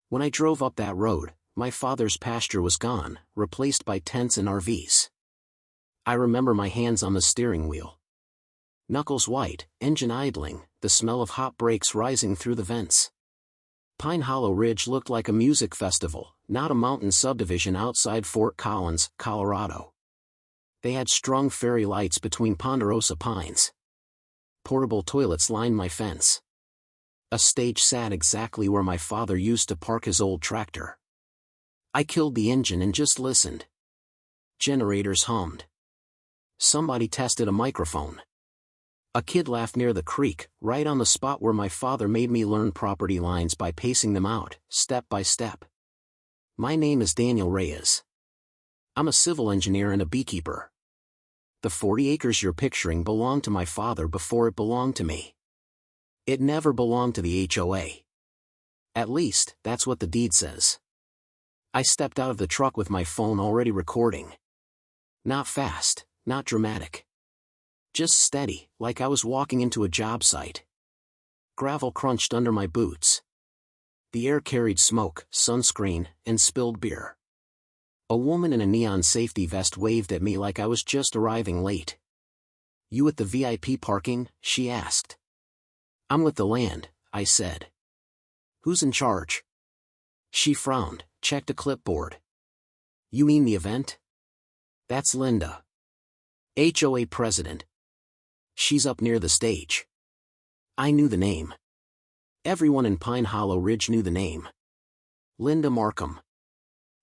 When I drove up that road, my father's pasture was gone, replaced by tents and RVs. I remember my hands on the steering wheel. Knuckles white, engine idling, the smell of hot brakes rising through the vents. Pine Hollow Ridge looked like a music festival, not a mountain subdivision outside Fort Collins, Colorado. They had strung fairy lights between ponderosa pines. Portable toilets lined my fence. A stage sat exactly where my father used to park his old tractor. I killed the engine and just listened. Generators hummed. Somebody tested a microphone. A kid laughed near the creek, right on the spot where my father made me learn property lines by pacing them out, step by step. My name is Daniel Reyes. I'm a civil engineer and a beekeeper. The 40 acres you're picturing belonged to my father before it belonged to me. It never belonged to the HOA. At least, that's what the deed says. I stepped out of the truck with my phone already recording. Not fast, not dramatic. Just steady, like I was walking into a job site. Gravel crunched under my boots. The air carried smoke, sunscreen, and spilled beer. A woman in a neon safety vest waved at me like I was just arriving late. "You at the VIP parking?" she asked. "I'm with the land," I said. "Who's in charge?" She frowned, checked a clipboard. "You mean the event?" "That's Linda. HOA president. She's up near the stage." I knew the name. Everyone in Pine Hollow Ridge knew the name. Linda Markham.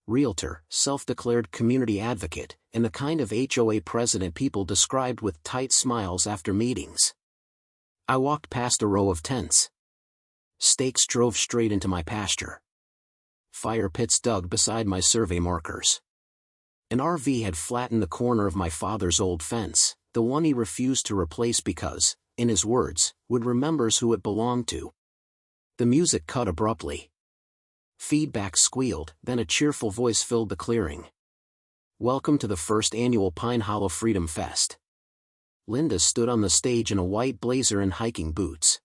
Realtor, self-declared community advocate, and the kind of HOA president people described with tight smiles after meetings. I walked past a row of tents. Stakes drove straight into my pasture. Fire pits dug beside my survey markers. An RV had flattened the corner of my father's old fence, the one he refused to replace because, in his words, would remembers who it belonged to. The music cut abruptly. Feedback squealed, then a cheerful voice filled the clearing. "Welcome to the first annual Pine Hollow Freedom Fest." Linda stood on the stage in a white blazer and hiking boots.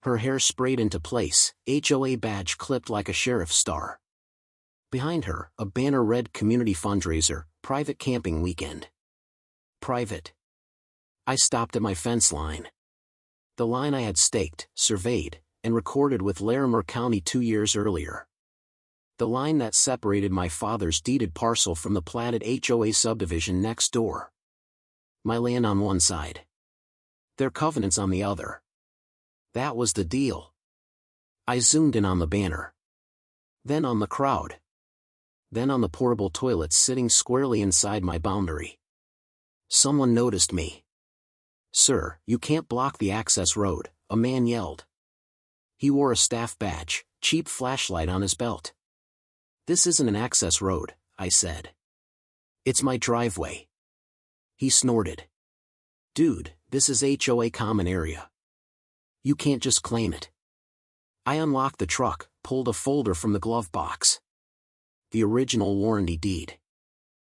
Her hair sprayed into place, HOA badge clipped like a sheriff's star. Behind her, a banner read "Community Fundraiser, Private Camping Weekend." Private. I stopped at my fence line. The line I had staked, surveyed, and recorded with Larimer County 2 years earlier. The line that separated my father's deeded parcel from the platted HOA subdivision next door. My land on one side. Their covenants on the other. That was the deal. I zoomed in on the banner. Then on the crowd. Then on the portable toilets sitting squarely inside my boundary. Someone noticed me. "Sir, you can't block the access road," a man yelled. He wore a staff badge, cheap flashlight on his belt. "This isn't an access road," I said. "It's my driveway." He snorted. "Dude, this is HOA common area. You can't just claim it." I unlocked the truck, pulled a folder from the glove box. The original warranty deed.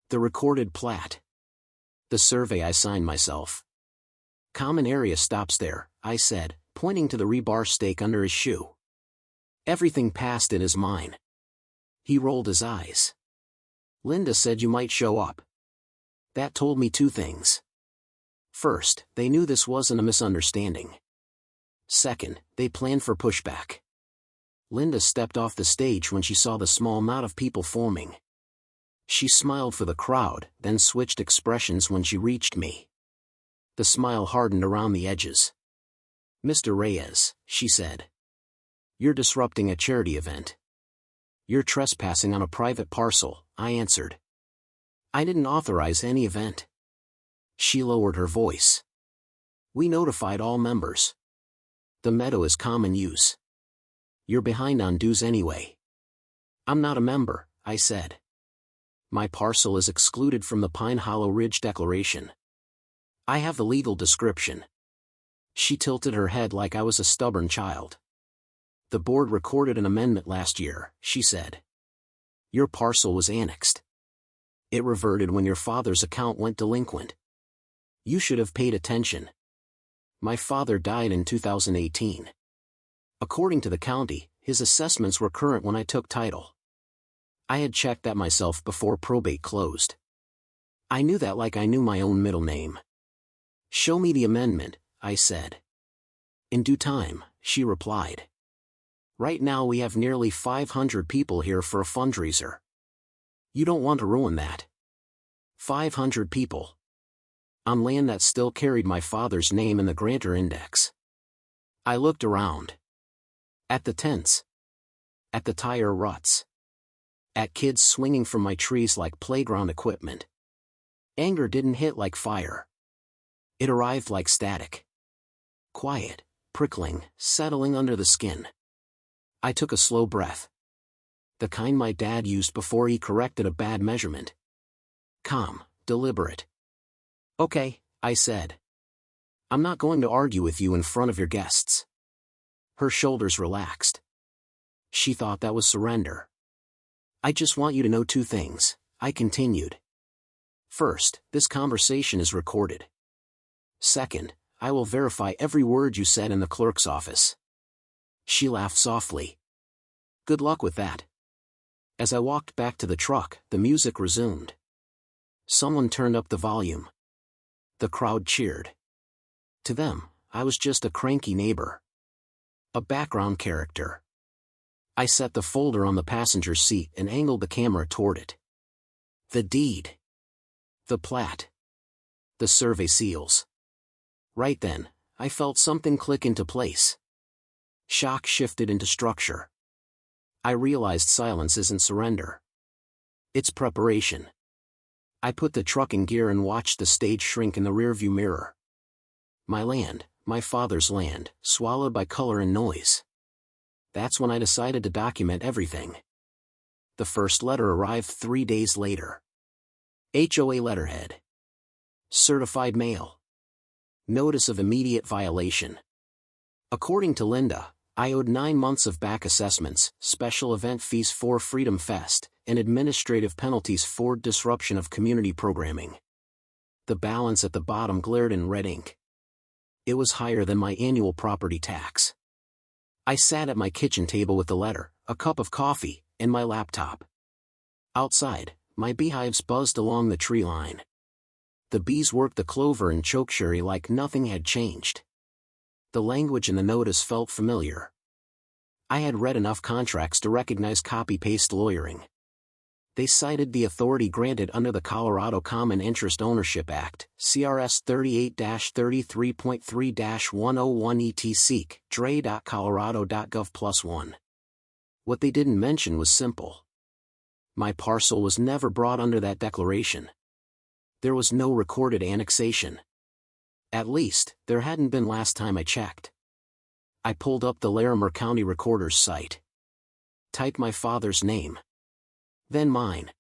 The recorded plat. The survey I signed myself. "Common area stops there," I said, pointing to the rebar stake under his shoe. Everything passed in his mind. He rolled his eyes. "Linda said you might show up." That told me 2 things. First, they knew this wasn't a misunderstanding. Second, they planned for pushback. Linda stepped off the stage when she saw the small knot of people forming. She smiled for the crowd, then switched expressions when she reached me. The smile hardened around the edges. "Mr. Reyes," she said. "You're disrupting a charity event." "You're trespassing on a private parcel," I answered. "I didn't authorize any event." She lowered her voice. "We notified all members. The meadow is common use. You're behind on dues anyway." "I'm not a member," I said. "My parcel is excluded from the Pine Hollow Ridge Declaration. I have the legal description." She tilted her head like I was a stubborn child. "The board recorded an amendment last year," she said. "Your parcel was annexed. It reverted when your father's account went delinquent. You should have paid attention. My father died in 2018. According to the county, his assessments were current when I took title. I had checked that myself before probate closed. I knew that like I knew my own middle name. "Show me the amendment," I said. "In due time," she replied. "Right now we have nearly 500 people here for a fundraiser. You don't want to ruin that. 500 people. On land that still carried my father's name in the grantor index." I looked around. At the tents. At the tire ruts. At kids swinging from my trees like playground equipment. Anger didn't hit like fire. It arrived like static. Quiet, prickling, settling under the skin. I took a slow breath. The kind my dad used before he corrected a bad measurement. Calm, deliberate. "Okay," I said. "I'm not going to argue with you in front of your guests." Her shoulders relaxed. She thought that was surrender. "I just want you to know 2 things," I continued. "First, this conversation is recorded. Second, I will verify every word you said in the clerk's office." She laughed softly. "Good luck with that." As I walked back to the truck, the music resumed. Someone turned up the volume. The crowd cheered. To them, I was just a cranky neighbor. A background character. I set the folder on the passenger seat and angled the camera toward it. The deed. The plat. The survey seals. Right then, I felt something click into place. Shock shifted into structure. I realized silence isn't surrender. It's preparation. I put the truck in gear and watched the stage shrink in the rearview mirror. My land, my father's land, swallowed by color and noise. That's when I decided to document everything. The first letter arrived 3 days later. HOA letterhead. Certified mail. Notice of immediate violation. According to Linda, I owed 9 months of back assessments, special event fees for Freedom Fest, and administrative penalties for disruption of community programming. The balance at the bottom glared in red ink. It was higher than my annual property tax. I sat at my kitchen table with the letter, a cup of coffee, and my laptop. Outside, my beehives buzzed along the tree line. The bees worked the clover and chokecherry like nothing had changed. The language in the notice felt familiar. I had read enough contracts to recognize copy-paste lawyering. They cited the authority granted under the Colorado Common Interest Ownership Act, CRS 38-33.3-101 ET Seek, dre.colorado.gov+1. What they didn't mention was simple. My parcel was never brought under that declaration. There was no recorded annexation. At least, there hadn't been last time I checked. I pulled up the Larimer County Recorder's site. Typed my father's name. Then mine.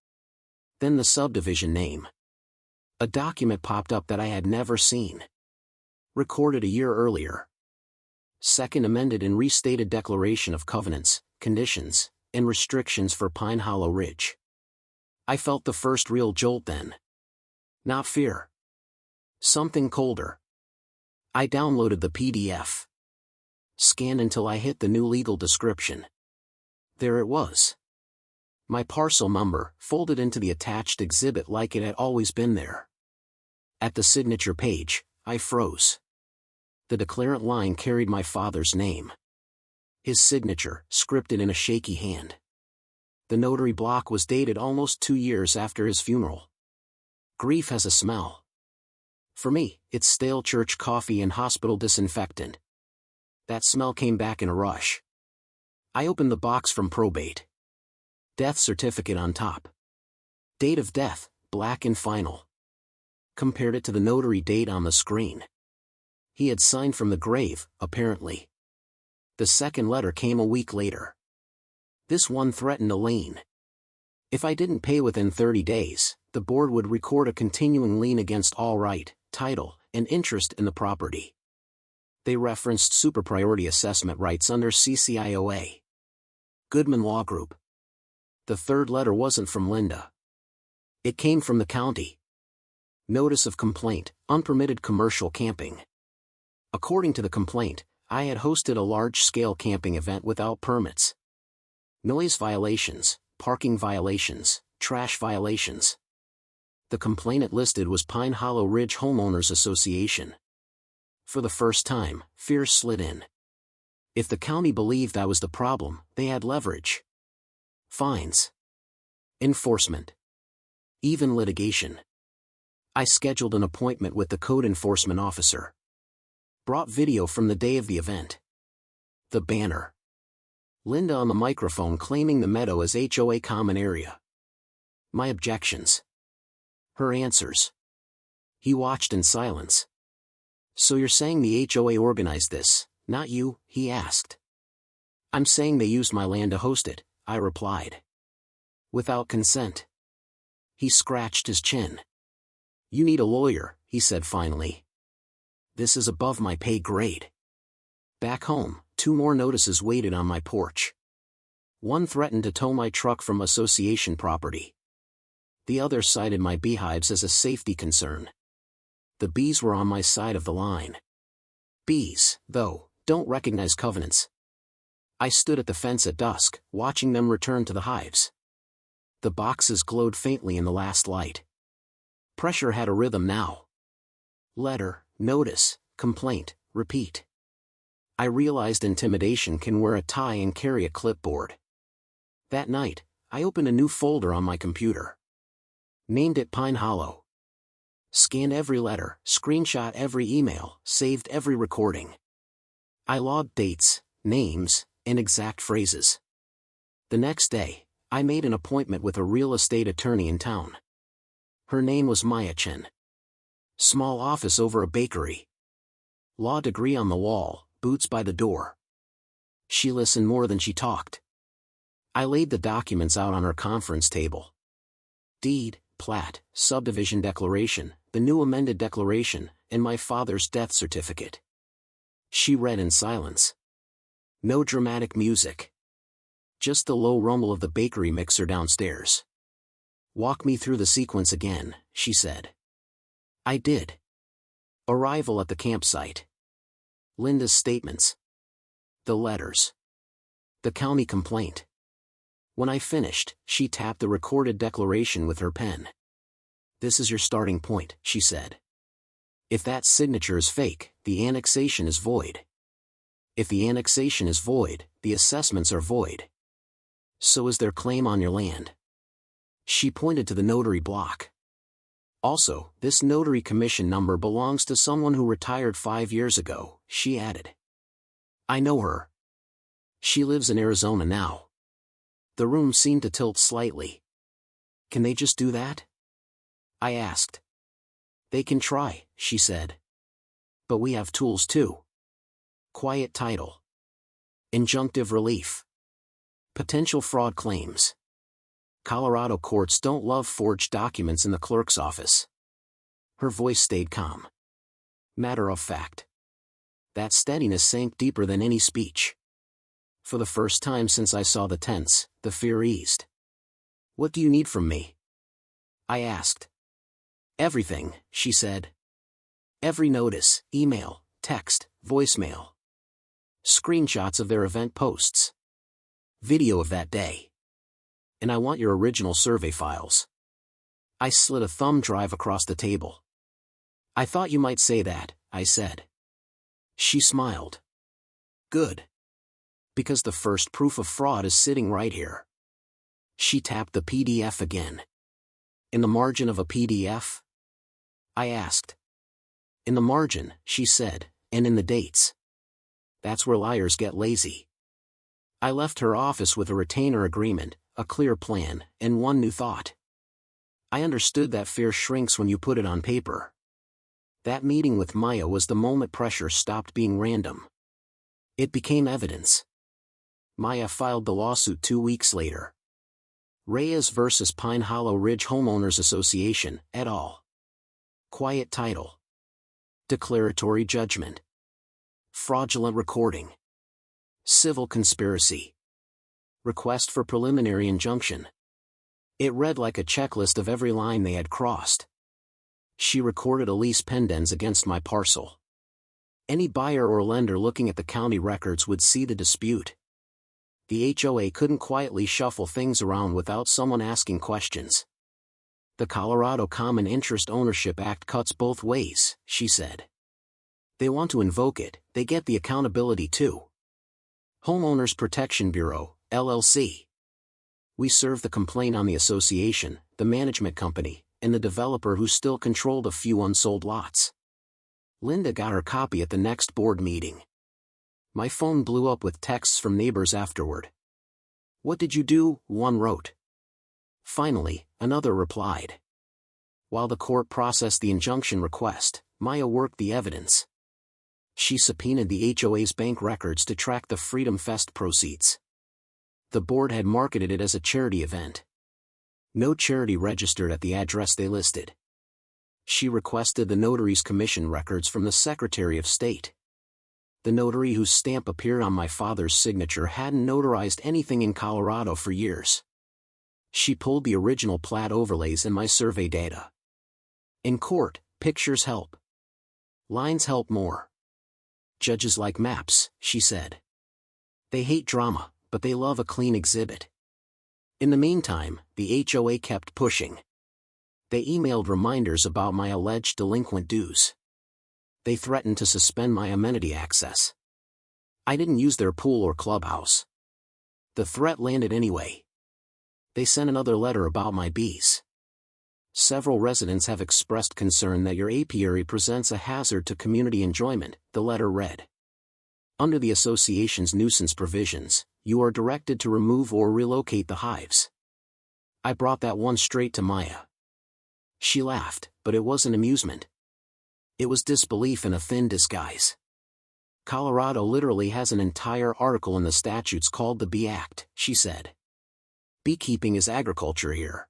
Then the subdivision name. A document popped up that I had never seen. Recorded a year earlier. Second amended and restated declaration of covenants, conditions, and restrictions for Pine Hollow Ridge. I felt the first real jolt then. Not fear. Something colder. I downloaded the PDF. Scanned until I hit the new legal description. There it was. My parcel number, folded into the attached exhibit like it had always been there. At the signature page, I froze. The declarant line carried my father's name. His signature, scripted in a shaky hand. The notary block was dated almost 2 years after his funeral. Grief has a smell. For me, it's stale church coffee and hospital disinfectant. That smell came back in a rush. I opened the box from probate. Death certificate on top. Date of death, black and final. Compared it to the notary date on the screen. He had signed from the grave, apparently. The second letter came a week later. This one threatened a lien. If I didn't pay within 30 days, the board would record a continuing lien against all right, title, and interest in the property. They referenced superpriority assessment rights under CCIOA. Goodman Law Group. The third letter wasn't from Linda. It came from the county. Notice of complaint, unpermitted commercial camping. According to the complaint, I had hosted a large-scale camping event without permits. Noise violations, parking violations, trash violations. The complainant listed was Pine Hollow Ridge Homeowners Association. For the first time, fear slid in. If the county believed I was the problem, they had leverage. Fines. Enforcement. Even litigation. I scheduled an appointment with the code enforcement officer. Brought video from the day of the event. The banner. Linda on the microphone claiming the meadow as HOA common area. My objections. Her answers. He watched in silence. So you're saying the HOA organized this, not you? He asked. I'm saying they used my land to host it, I replied. Without consent. He scratched his chin. You need a lawyer, he said finally. This is above my pay grade. Back home, 2 more notices waited on my porch. One threatened to tow my truck from association property. The other cited my beehives as a safety concern. The bees were on my side of the line. Bees, though, don't recognize covenants. I stood at the fence at dusk, watching them return to the hives. The boxes glowed faintly in the last light. Pressure had a rhythm now. Letter, notice, complaint, repeat. I realized intimidation can wear a tie and carry a clipboard. That night, I opened a new folder on my computer. Named it Pine Hollow. Scanned every letter, screenshot every email, saved every recording. I logged dates, names, and exact phrases. The next day, I made an appointment with a real estate attorney in town. Her name was Maya Chen. Small office over a bakery. Law degree on the wall, boots by the door. She listened more than she talked. I laid the documents out on her conference table. Deed, plat, subdivision declaration, the new amended declaration, and my father's death certificate. She read in silence. No dramatic music. Just the low rumble of the bakery mixer downstairs. Walk me through the sequence again, she said. I did. Arrival at the campsite. Linda's statements. The letters. The county complaint. When I finished, she tapped the recorded declaration with her pen. This is your starting point, she said. If that signature is fake, the annexation is void. If the annexation is void, the assessments are void. So is their claim on your land. She pointed to the notary block. Also, this notary commission number belongs to someone who retired 5 years ago, she added. I know her. She lives in Arizona now. The room seemed to tilt slightly. Can they just do that? I asked. They can try, she said. But we have tools too. Quiet title. Injunctive relief. Potential fraud claims. Colorado courts don't love forged documents in the clerk's office. Her voice stayed calm. Matter of fact. That steadiness sank deeper than any speech. For the first time since I saw the tents, the fear eased. What do you need from me? I asked. Everything, she said. Every notice, email, text, voicemail. Screenshots of their event posts. Video of that day. And I want your original survey files. I slid a thumb drive across the table. I thought you might say that, I said. She smiled. Good. Because the first proof of fraud is sitting right here. She tapped the PDF again. In the margin of a PDF? I asked. In the margin, she said, and in the dates. That's where liars get lazy. I left her office with a retainer agreement, a clear plan, and one new thought. I understood that fear shrinks when you put it on paper. That meeting with Maya was the moment pressure stopped being random. It became evidence. Maya filed the lawsuit 2 weeks later. Reyes versus Pine Hollow Ridge Homeowners Association, et al. Quiet title. Declaratory judgment. Fraudulent recording. Civil conspiracy. Request for preliminary injunction. It read like a checklist of every line they had crossed. She recorded a lease pendens against my parcel. Any buyer or lender looking at the county records would see the dispute. The HOA couldn't quietly shuffle things around without someone asking questions. The Colorado Common Interest Ownership Act cuts both ways, she said. They want to invoke it, they get the accountability too. Homeowners Protection Bureau, LLC. We serve the complaint on the association, the management company, and the developer who still controlled a few unsold lots. Linda got her copy at the next board meeting. My phone blew up with texts from neighbors afterward. "What did you do?" one wrote. Finally, another replied. While the court processed the injunction request, Maya worked the evidence. She subpoenaed the HOA's bank records to track the Freedom Fest proceeds. The board had marketed it as a charity event. No charity registered at the address they listed. She requested the notary's commission records from the Secretary of State. The notary whose stamp appeared on my father's signature hadn't notarized anything in Colorado for years. She pulled the original plat overlays and my survey data. In court, pictures help. Lines help more. Judges like maps, she said. They hate drama, but they love a clean exhibit. In the meantime, the HOA kept pushing. They emailed reminders about my alleged delinquent dues. They threatened to suspend my amenity access. I didn't use their pool or clubhouse. The threat landed anyway. They sent another letter about my bees. Several residents have expressed concern that your apiary presents a hazard to community enjoyment, the letter read. Under the association's nuisance provisions, you are directed to remove or relocate the hives. I brought that one straight to Maya. She laughed, but it wasn't amusement. It was disbelief in a thin disguise. Colorado literally has an entire article in the statutes called the Bee Act, she said. Beekeeping is agriculture here.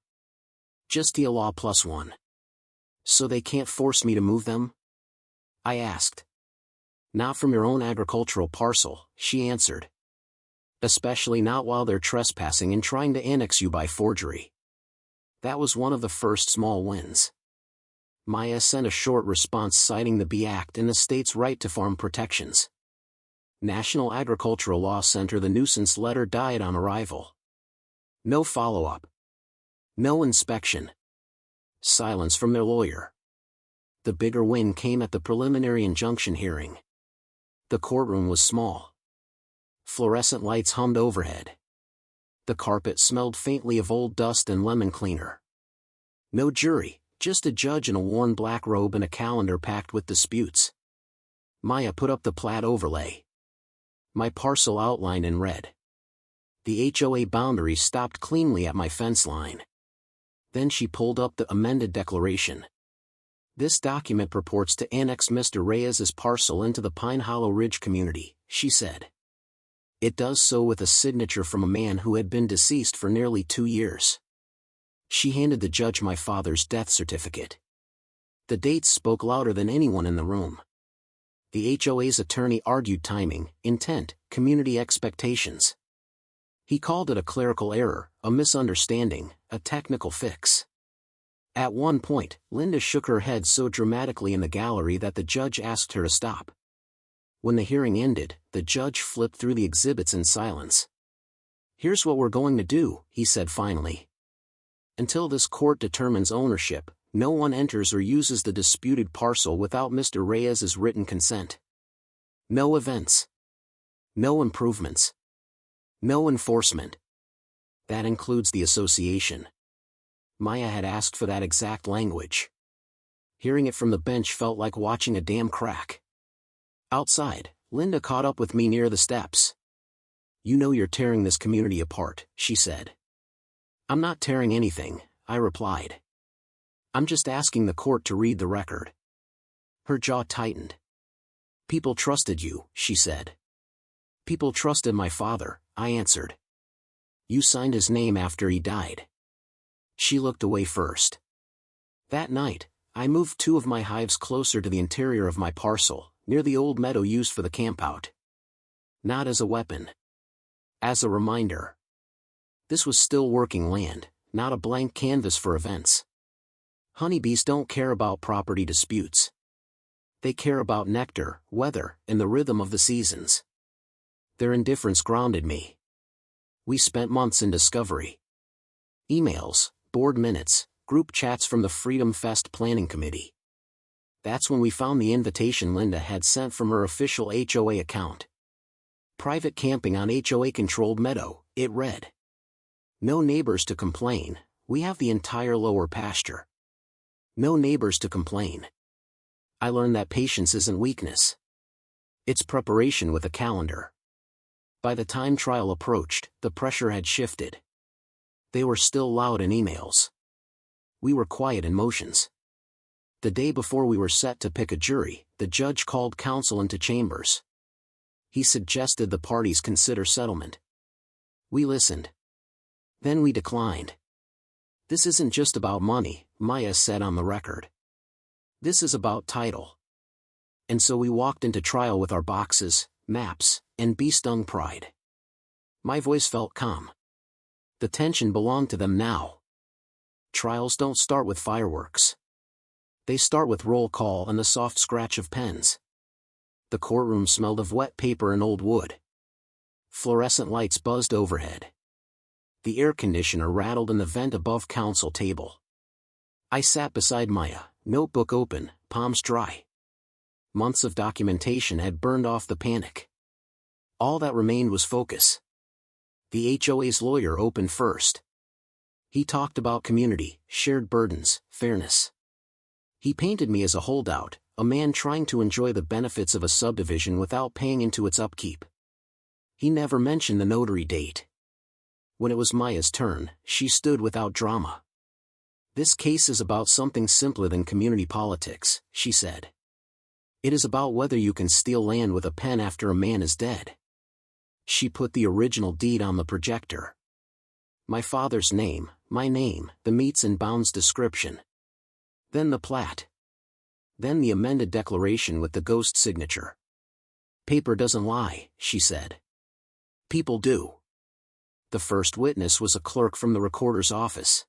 Just a law plus one. So they can't force me to move them? I asked. Not from your own agricultural parcel, she answered. Especially not while they're trespassing and trying to annex you by forgery. That was one of the first small wins. Maya sent a short response citing the Bee Act and the state's right to farm protections. National Agricultural Law Center. The nuisance letter died on arrival. No follow-up. No inspection. Silence from their lawyer. The bigger win came at the preliminary injunction hearing. The courtroom was small. Fluorescent lights hummed overhead. The carpet smelled faintly of old dust and lemon cleaner. No jury, just a judge in a worn black robe and a calendar packed with disputes. Maya put up the plat overlay. My parcel outlined in red. The HOA boundary stopped cleanly at my fence line. Then she pulled up the amended declaration. This document purports to annex Mr. Reyes's parcel into the Pine Hollow Ridge community, she said. It does so with a signature from a man who had been deceased for nearly 2 years. She handed the judge my father's death certificate. The dates spoke louder than anyone in the room. The HOA's attorney argued timing, intent, community expectations. He called it a clerical error, a misunderstanding, a technical fix. At one point, Linda shook her head so dramatically in the gallery that the judge asked her to stop. When the hearing ended, the judge flipped through the exhibits in silence. Here's what we're going to do, he said finally. Until this court determines ownership, no one enters or uses the disputed parcel without Mr. Reyes's written consent. No events. No improvements. No enforcement. That includes the association. Maya had asked for that exact language. Hearing it from the bench felt like watching a dam crack. Outside, Linda caught up with me near the steps. You know you're tearing this community apart, she said. I'm not tearing anything, I replied. I'm just asking the court to read the record. Her jaw tightened. People trusted you, she said. People trusted my father, I answered. You signed his name after he died. She looked away first. That night, I moved 2 of my hives closer to the interior of my parcel, near the old meadow used for the campout. Not as a weapon. As a reminder. This was still working land, not a blank canvas for events. Honeybees don't care about property disputes. They care about nectar, weather, and the rhythm of the seasons. Their indifference grounded me. We spent months in discovery. Emails, board minutes, group chats from the Freedom Fest Planning Committee. That's when we found the invitation Linda had sent from her official HOA account. Private camping on HOA-controlled meadow, it read. No neighbors to complain, we have the entire lower pasture. No neighbors to complain. I learned that patience isn't weakness. It's preparation with a calendar. By the time trial approached, the pressure had shifted. They were still loud in emails. We were quiet in motions. The day before we were set to pick a jury, the judge called counsel into chambers. He suggested the parties consider settlement. We listened. Then we declined. This isn't just about money, Maya said on the record. This is about title. And so we walked into trial with our boxes, maps, and bee-stung pride. My voice felt calm. The tension belonged to them now. Trials don't start with fireworks. They start with roll call and the soft scratch of pens. The courtroom smelled of wet paper and old wood. Fluorescent lights buzzed overhead. The air conditioner rattled in the vent above counsel table. I sat beside Maya, notebook open, palms dry. Months of documentation had burned off the panic. All that remained was focus. The HOA's lawyer opened first. He talked about community, shared burdens, fairness. He painted me as a holdout, a man trying to enjoy the benefits of a subdivision without paying into its upkeep. He never mentioned the notary date. When it was Maya's turn, she stood without drama. This case is about something simpler than community politics, she said. It is about whether you can steal land with a pen after a man is dead. She put the original deed on the projector. My father's name, my name, the meets and bounds description. Then the plat. Then the amended declaration with the ghost signature. Paper doesn't lie, she said. People do. The first witness was a clerk from the recorder's office.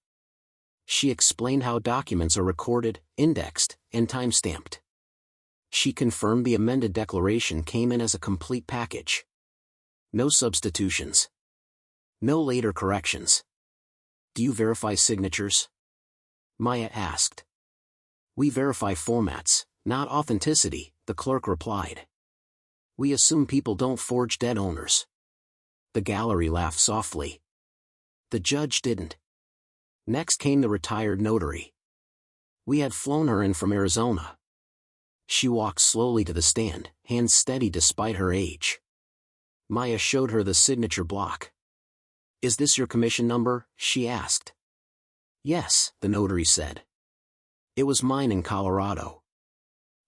She explained how documents are recorded, indexed, and time-stamped. She confirmed the amended declaration came in as a complete package. No substitutions. No later corrections. Do you verify signatures? Maya asked. We verify formats, not authenticity, the clerk replied. We assume people don't forge dead owners. The gallery laughed softly. The judge didn't. Next came the retired notary. We had flown her in from Arizona. She walked slowly to the stand, hands steady despite her age. Maya showed her the signature block. Is this your commission number? She asked. Yes, the notary said. It was mine in Colorado.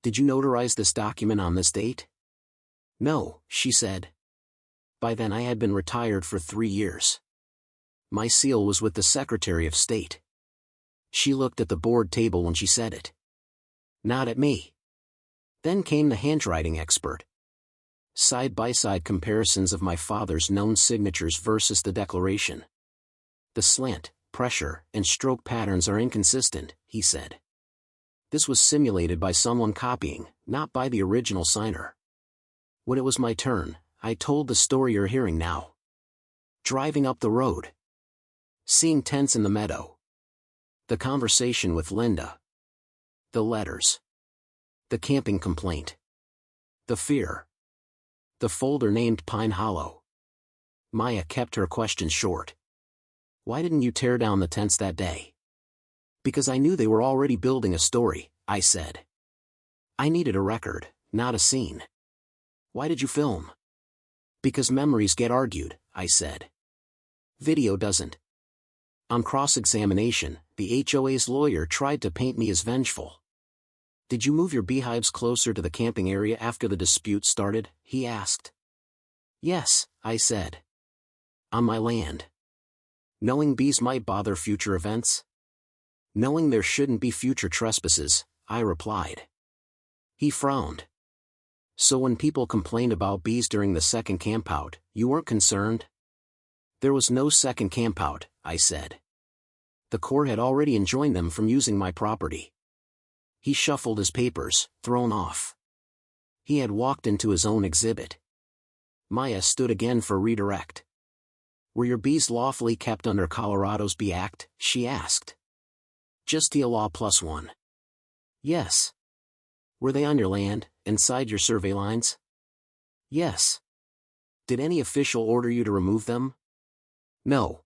Did you notarize this document on this date? No, she said. By then I had been retired for 3 years. My seal was with the Secretary of State. She looked at the board table when she said it. Not at me. Then came the handwriting expert. Side-by-side comparisons of my father's known signatures versus the declaration. The slant, pressure, and stroke patterns are inconsistent, he said. This was simulated by someone copying, not by the original signer. When it was my turn, I told the story you're hearing now. Driving up the road. Seeing tents in the meadow. The conversation with Linda. The letters. The camping complaint. The fear. The folder named Pine Hollow. Maya kept her questions short. Why didn't you tear down the tents that day? Because I knew they were already building a story, I said. I needed a record, not a scene. Why did you film? Because memories get argued, I said. Video doesn't. On cross-examination, the HOA's lawyer tried to paint me as vengeful. Did you move your beehives closer to the camping area after the dispute started? He asked. Yes, I said. On my land. Knowing bees might bother future events? Knowing there shouldn't be future trespasses, I replied. He frowned. So when people complained about bees during the second campout, you weren't concerned? There was no second campout, I said. The Corps had already enjoined them from using my property. He shuffled his papers, thrown off. He had walked into his own exhibit. Maya stood again for redirect. Were your bees lawfully kept under Colorado's Bee Act? She asked. Just the law plus one. Yes. Were they on your land, inside your survey lines? Yes. Did any official order you to remove them? No.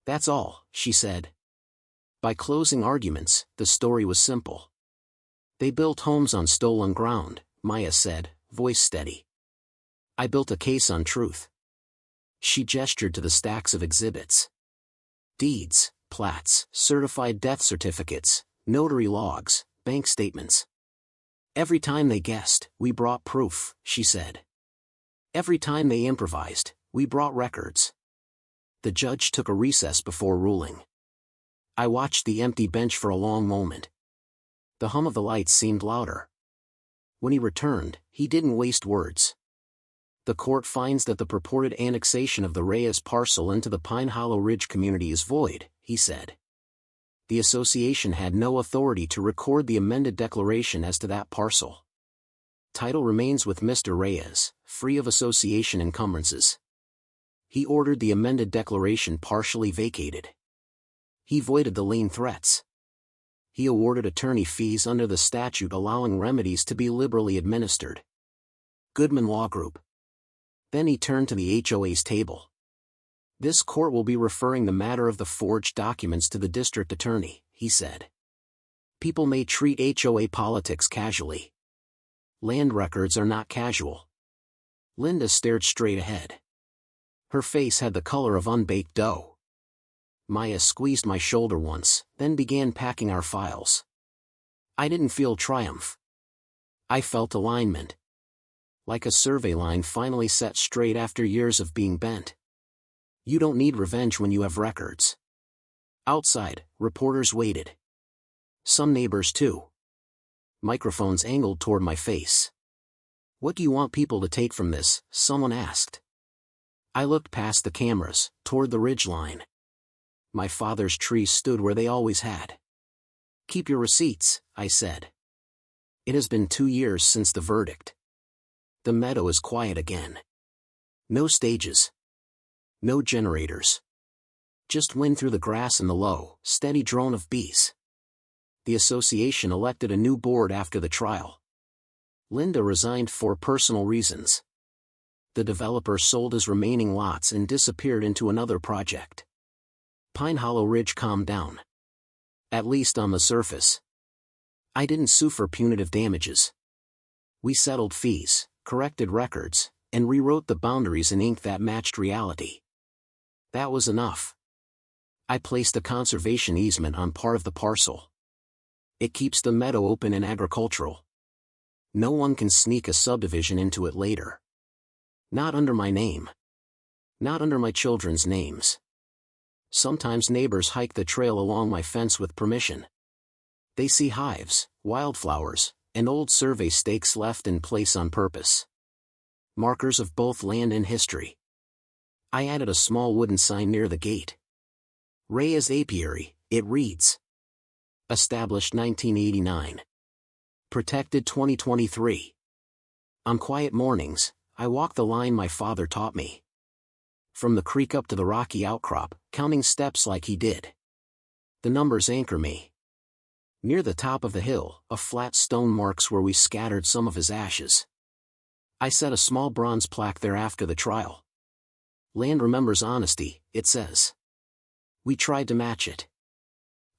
That's all, she said. By closing arguments, the story was simple. They built homes on stolen ground, Maya said, voice steady. I built a case on truth. She gestured to the stacks of exhibits. Deeds, plats, certified death certificates, notary logs, bank statements. Every time they guessed, we brought proof, she said. Every time they improvised, we brought records. The judge took a recess before ruling. I watched the empty bench for a long moment. The hum of the lights seemed louder. When he returned, he didn't waste words. The court finds that the purported annexation of the Reyes parcel into the Pine Hollow Ridge community is void, he said. The association had no authority to record the amended declaration as to that parcel. Title remains with Mr. Reyes, free of association encumbrances. He ordered the amended declaration partially vacated. He voided the lien threats. He awarded attorney fees under the statute allowing remedies to be liberally administered. Goodman Law Group. Then he turned to the HOA's table. This court will be referring the matter of the forged documents to the district attorney, he said. People may treat HOA politics casually. Land records are not casual. Linda stared straight ahead. Her face had the color of unbaked dough. Maya squeezed my shoulder once, then began packing our files. I didn't feel triumph. I felt alignment. Like a survey line finally set straight after years of being bent. You don't need revenge when you have records. Outside, reporters waited. Some neighbors too. Microphones angled toward my face. What do you want people to take from this? Someone asked. I looked past the cameras, toward the ridgeline. My father's trees stood where they always had. Keep your receipts, I said. It has been 2 years since the verdict. The meadow is quiet again. No stages. No generators. Just wind through the grass and the low, steady drone of bees. The association elected a new board after the trial. Linda resigned for personal reasons. The developer sold his remaining lots and disappeared into another project. Pine Hollow Ridge calmed down. At least on the surface. I didn't sue for punitive damages. We settled fees, corrected records, and rewrote the boundaries in ink that matched reality. That was enough. I placed a conservation easement on part of the parcel. It keeps the meadow open and agricultural. No one can sneak a subdivision into it later. Not under my name. Not under my children's names. Sometimes neighbors hike the trail along my fence with permission. They see hives, wildflowers, and old survey stakes left in place on purpose. Markers of both land and history. I added a small wooden sign near the gate. Reyes Apiary, it reads. Established 1989. Protected 2023. On quiet mornings, I walk the line my father taught me. From the creek up to the rocky outcrop, counting steps like he did. The numbers anchor me. Near the top of the hill, a flat stone marks where we scattered some of his ashes. I set a small bronze plaque there after the trial. Land remembers honesty, it says. We tried to match it.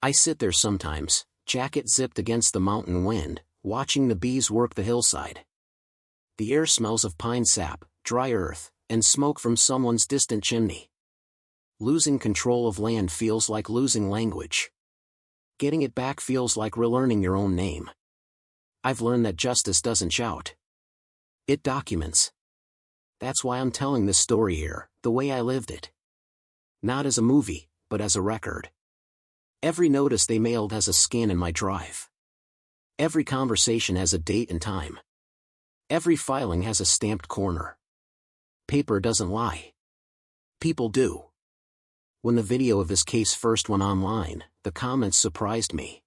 I sit there sometimes, jacket zipped against the mountain wind, watching the bees work the hillside. The air smells of pine sap, dry earth, and smoke from someone's distant chimney. Losing control of land feels like losing language. Getting it back feels like relearning your own name. I've learned that justice doesn't shout. It documents. That's why I'm telling this story here, the way I lived it. Not as a movie, but as a record. Every notice they mailed has a scan in my drive. Every conversation has a date and time. Every filing has a stamped corner. Paper doesn't lie. People do. When the video of this case first went online, the comments surprised me.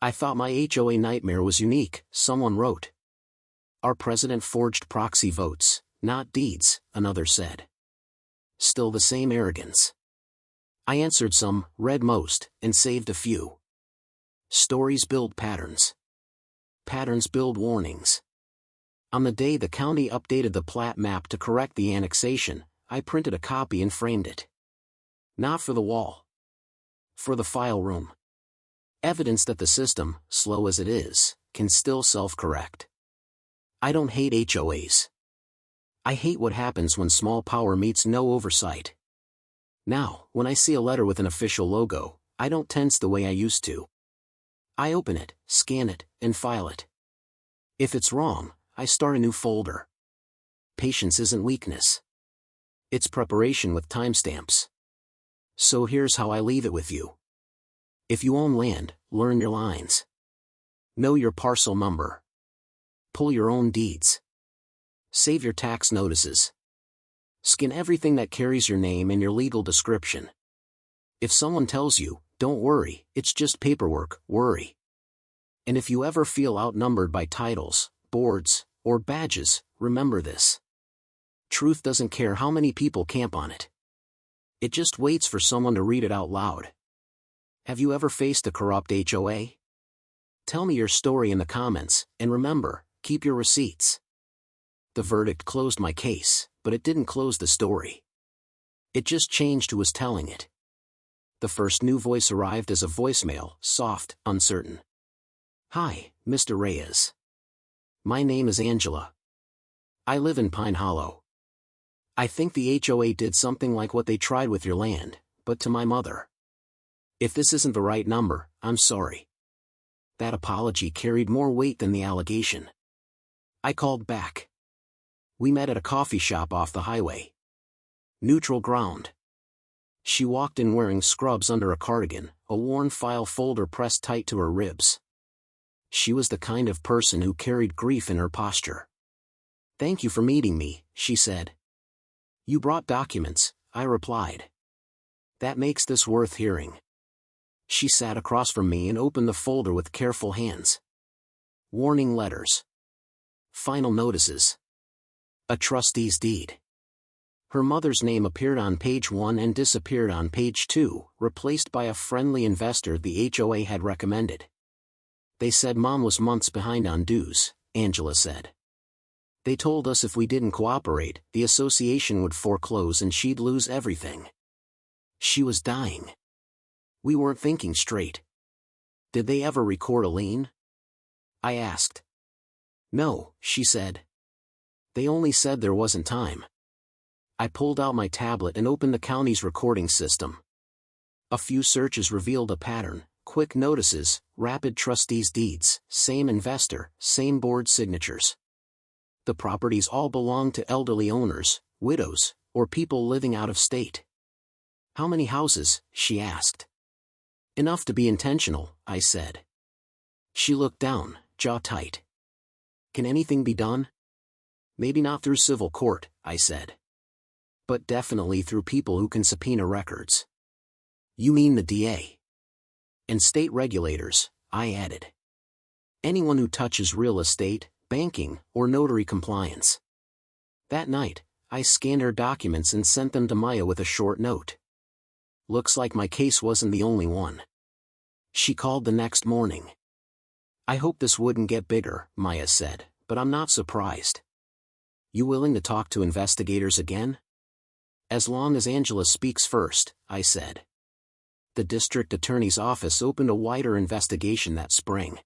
I thought my HOA nightmare was unique, someone wrote. Our president forged proxy votes, not deeds, another said. Still the same arrogance. I answered some, read most, and saved a few. Stories build patterns. Patterns build warnings. On the day the county updated the plat map to correct the annexation, I printed a copy and framed it. Not for the wall. For the file room. Evidence that the system, slow as it is, can still self-correct. I don't hate HOAs. I hate what happens when small power meets no oversight. Now, when I see a letter with an official logo, I don't tense the way I used to. I open it, scan it, and file it. If it's wrong, I start a new folder. Patience isn't weakness. It's preparation with timestamps. So here's how I leave it with you. If you own land, learn your lines. Know your parcel number. Pull your own deeds. Save your tax notices. Scan everything that carries your name and your legal description. If someone tells you, don't worry, it's just paperwork, worry. And if you ever feel outnumbered by titles, boards, or badges, remember this. Truth doesn't care how many people camp on it. It just waits for someone to read it out loud. Have you ever faced a corrupt HOA? Tell me your story in the comments, and remember, keep your receipts. The verdict closed my case, but it didn't close the story. It just changed who was telling it. The first new voice arrived as a voicemail, soft, uncertain. Hi, Mr. Reyes. My name is Angela. I live in Pine Hollow. I think the HOA did something like what they tried with your land, but to my mother. If this isn't the right number, I'm sorry. That apology carried more weight than the allegation. I called back. We met at a coffee shop off the highway. Neutral ground. She walked in wearing scrubs under a cardigan, a worn file folder pressed tight to her ribs. She was the kind of person who carried grief in her posture. Thank you for meeting me, she said. You brought documents, I replied. That makes this worth hearing. She sat across from me and opened the folder with careful hands. Warning letters. Final notices. A trustee's deed. Her mother's name appeared on page 1 and disappeared on page 2, replaced by a friendly investor the HOA had recommended. They said Mom was months behind on dues, Angela said. They told us if we didn't cooperate, the association would foreclose and she'd lose everything. She was dying. We weren't thinking straight. Did they ever record a lien? I asked. No, she said. They only said there wasn't time. I pulled out my tablet and opened the county's recording system. A few searches revealed a pattern: quick notices, rapid trustees' deeds, same investor, same board signatures. The properties all belonged to elderly owners, widows, or people living out of state. How many houses? She asked. Enough to be intentional, I said. She looked down, jaw tight. Can anything be done? Maybe not through civil court, I said. But definitely through people who can subpoena records. You mean the DA? And state regulators, I added. Anyone who touches real estate, banking, or notary compliance. That night, I scanned her documents and sent them to Maya with a short note. Looks like my case wasn't the only one. She called the next morning. I hope this wouldn't get bigger, Maya said, but I'm not surprised. You willing to talk to investigators again? As long as Angela speaks first, I said. The district attorney's office opened a wider investigation that spring.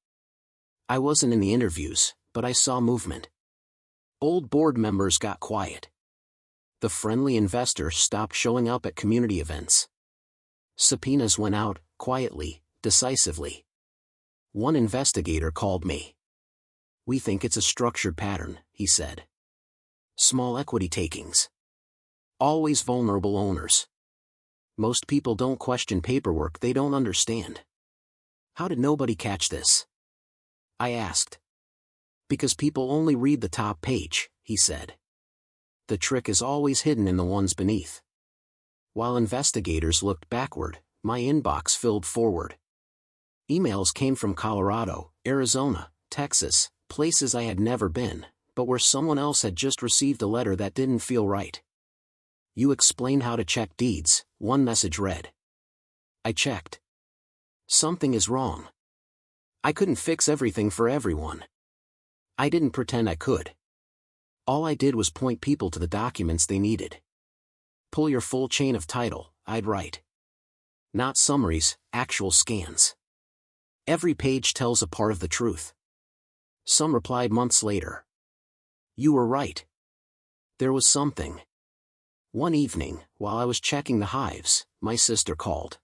I wasn't in the interviews, but I saw movement. Old board members got quiet. The friendly investor stopped showing up at community events. Subpoenas went out, quietly, decisively. One investigator called me. We think it's a structured pattern, he said. Small equity takings. Always vulnerable owners. Most people don't question paperwork they don't understand. How did nobody catch this? I asked. Because people only read the top page, he said. The trick is always hidden in the ones beneath. While investigators looked backward, my inbox filled forward. Emails came from Colorado, Arizona, Texas, places I had never been, but where someone else had just received a letter that didn't feel right. You explain how to check deeds, one message read. I checked. Something is wrong. I couldn't fix everything for everyone. I didn't pretend I could. All I did was point people to the documents they needed. Pull your full chain of title, I'd write. Not summaries, actual scans. Every page tells a part of the truth. Some replied months later. You were right. There was something. One evening, while I was checking the hives, my sister called.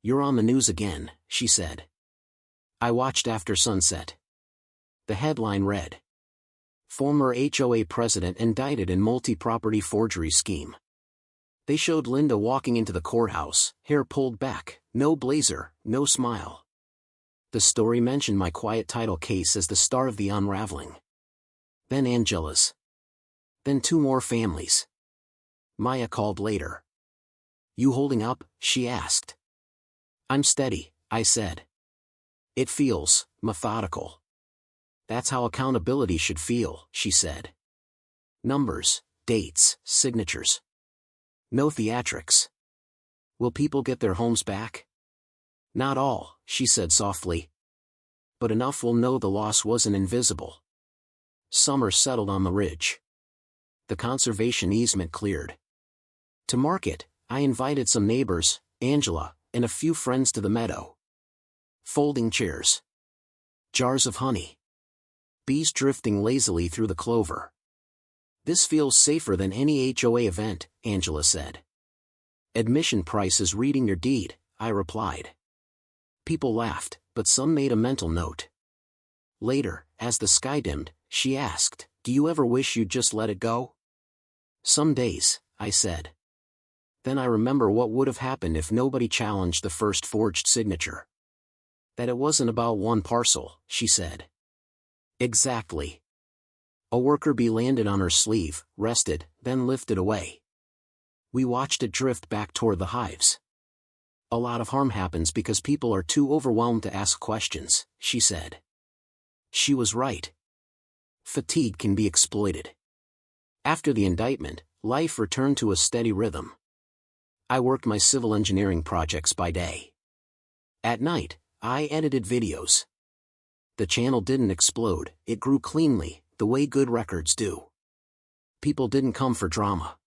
You're on the news again, she said. I watched after sunset. The headline read, Former HOA president indicted in multi-property forgery scheme. They showed Linda walking into the courthouse, hair pulled back, no blazer, no smile. The story mentioned my quiet title case as the star of the unraveling. Then Angela's. Then 2 more families. Maya called later. You holding up? She asked. I'm steady, I said. It feels methodical. That's how accountability should feel, she said. Numbers, dates, signatures. No theatrics. Will people get their homes back? Not all, she said softly. But enough will know the loss wasn't invisible. Summer settled on the ridge. The conservation easement cleared. To mark it, I invited some neighbors, Angela, and a few friends to the meadow. Folding chairs. Jars of honey. Bees drifting lazily through the clover. This feels safer than any HOA event, Angela said. Admission price is reading your deed, I replied. People laughed, but some made a mental note. Later, as the sky dimmed, she asked, Do you ever wish you'd just let it go? Some days, I said. Then I remember what would have happened if nobody challenged the first forged signature. That it wasn't about one parcel, she said. Exactly. A worker bee landed on her sleeve, rested, then lifted away. We watched it drift back toward the hives. A lot of harm happens because people are too overwhelmed to ask questions, she said. She was right. Fatigue can be exploited. After the indictment, life returned to a steady rhythm. I worked my civil engineering projects by day. At night, I edited videos. The channel didn't explode, it grew cleanly, the way good records do. People didn't come for drama.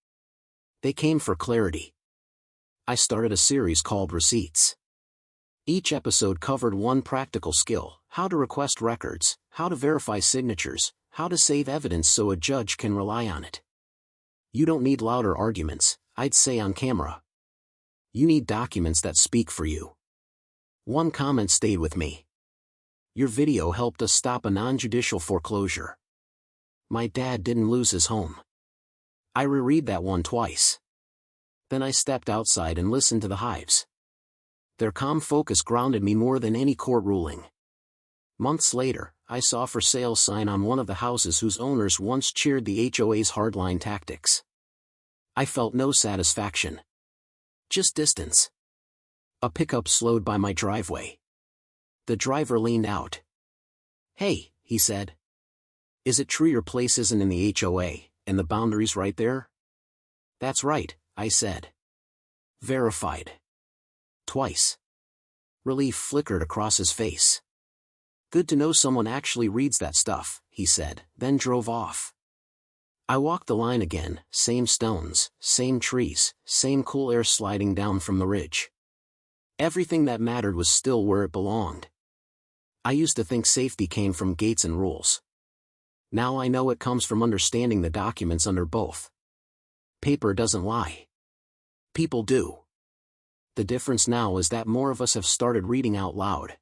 They came for clarity. I started a series called Receipts. Each episode covered one practical skill: how to request records, how to verify signatures, how to save evidence so a judge can rely on it. You don't need louder arguments, I'd say on camera. You need documents that speak for you. One comment stayed with me. Your video helped us stop a non-judicial foreclosure. My dad didn't lose his home. I reread that one twice. Then I stepped outside and listened to the hives. Their calm focus grounded me more than any court ruling. Months later, I saw a for sale sign on one of the houses whose owners once cheered the HOA's hardline tactics. I felt no satisfaction. Just distance. A pickup slowed by my driveway. The driver leaned out. Hey, he said. Is it true your place isn't in the HOA, and the boundary's right there? That's right, I said. Verified. Twice. Relief flickered across his face. Good to know someone actually reads that stuff, he said, then drove off. I walked the line again, same stones, same trees, same cool air sliding down from the ridge. Everything that mattered was still where it belonged. I used to think safety came from gates and rules. Now I know it comes from understanding the documents under both. Paper doesn't lie. People do. The difference now is that more of us have started reading out loud.